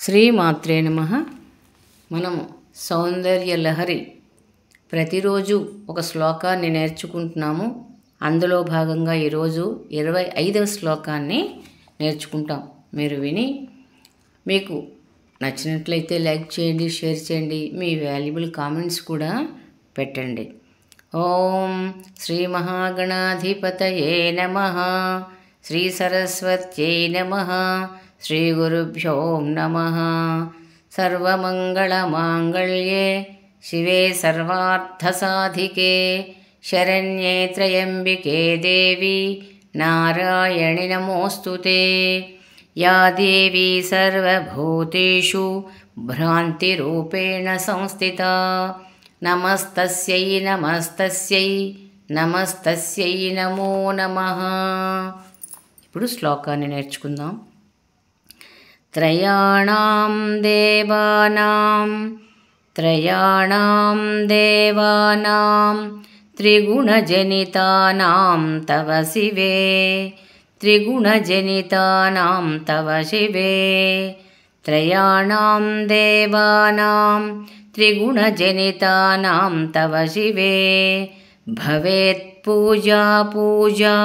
శ్రీమాత్రే నమః. మనము సౌందర్య లహరి ప్రతిరోజు ఒక శ్లోకాన్ని నేర్చుకుంటున్నాము. అందులో భాగంగా ఈరోజు 25వ శ్లోకాన్ని నేర్చుకుంటాం. మీరు విని మీకు నచ్చినట్లయితే లైక్ చేయండి, షేర్ చేయండి, మీ వాల్యుబుల్ కామెంట్స్ కూడా పెట్టండి. ఓం శ్రీ మహాగణాధిపతయే నమః. శ్రీ సరస్వత్యై నమః. శ్రీ గురుభ్యో నమః. సర్వమంగళమాంగళ్యే శివే సర్వార్థసాధికే శరణ్యే త్రయంబికే దేవి నారాయణి నమోస్తుతే. యా దేవీ సర్వభూతేషు భ్రాంతిరూపేణ సంస్థితా నమస్తస్యై నమస్తస్యై నమస్తస్యై నమో నమః. ఇప్పుడు శ్లోకాన్ని నేర్చుకుందాం. త్రయాణాం దేవానాం త్రిగుణజనితానాం తవ శివే. త్రిగుణజనితానాం తవ శివే. త్రయాణాం దేవానాం త్రిగుణజనితానాం తవ శివే. భవేత్ పూజా పూజా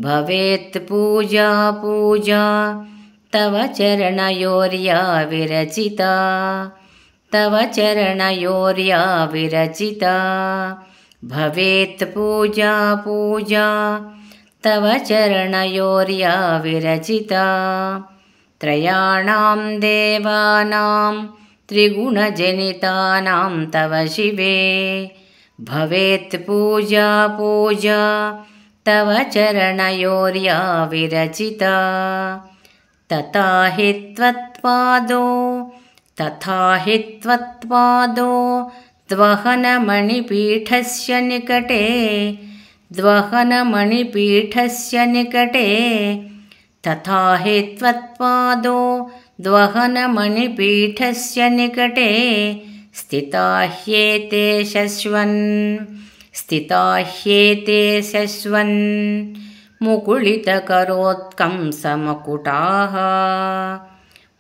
భవేత్ పూజా పూజా తవ చరణయోర్యా విరచితా. తవ చరణయోర్యా విరచితా. భవేత్ పూజా పూజా తవ చరణయోర్యా విరచితా. త్రయాణాం దేవానాం త్రిగుణజనితానాం తవ శివే. భవేత్ పూజా పూజా తవ చరణయోర్యా విరచితా. తథా హి త్వత్పాదో ద్వహనమణిపీఠస్య నికటే. ద్వహనమణిపీఠస్య నికటే. తథా హి త్వత్పాదో ద్వహనమణిపీఠస్య నికటే. స్థితా హ్యేతే శశ్వన్ ముకుళితకరోత్కంసమకుటాః.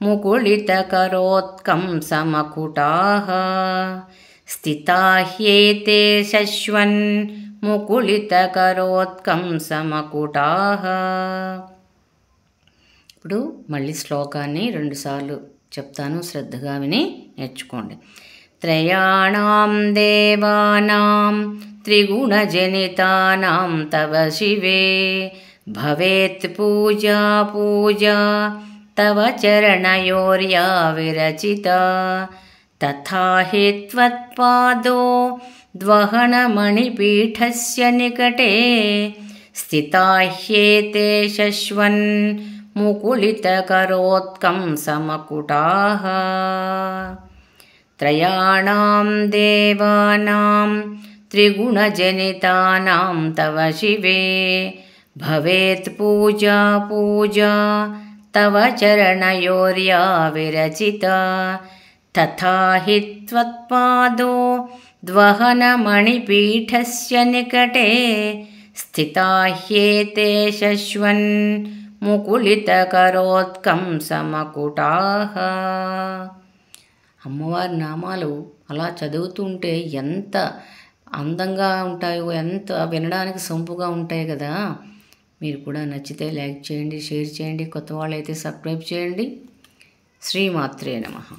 ముకుళితకరోత్కంసమకుటాః. స్థితా హ్యేతే శశ్వన్ ముకుళితకరోత్కంసమకుటాః. ఇప్పుడు మళ్ళీ శ్లోకాన్ని 2 సార్లు చెప్తాను, శ్రద్ధగా విని నేర్చుకోండి. త్రయాణాం దేవానాం త్రిగుణజనితానాం తవ శివే. భవేత్ పూజా పూజా తవ చరణయోర్యా విరచితా. తథా హి త్వత్పాదో ద్వహనమణిపీఠస్య నికటే. స్థితా హ్యేతే శశ్వన్ ముకుళితకరోత్కంసమకుటాః. త్రయాణాం దేవానాం త్రిగుణజనితానాం తవ శివే. భవేత్ పూజా పూజా తవ చరణయోర్యా విరచితా. తథా హి త్వత్పాదో ద్వహనమణిపీఠస్య నికటే. స్థితా హ్యేతే శశ్వన్ ముకుళితకరోత్కంసమకుటాః. అమ్మవారి నామాలు అలా చదువుతుంటే ఎంత అందంగా ఉంటాయో, ఎంత వినడానికి సొంపుగా ఉంటాయి కదా. మీరు కూడా నచ్చితే లైక్ చేయండి, షేర్ చేయండి, కొత్త వాళ్ళైతే సబ్స్క్రైబ్ చేయండి. శ్రీమాత్రే నమః.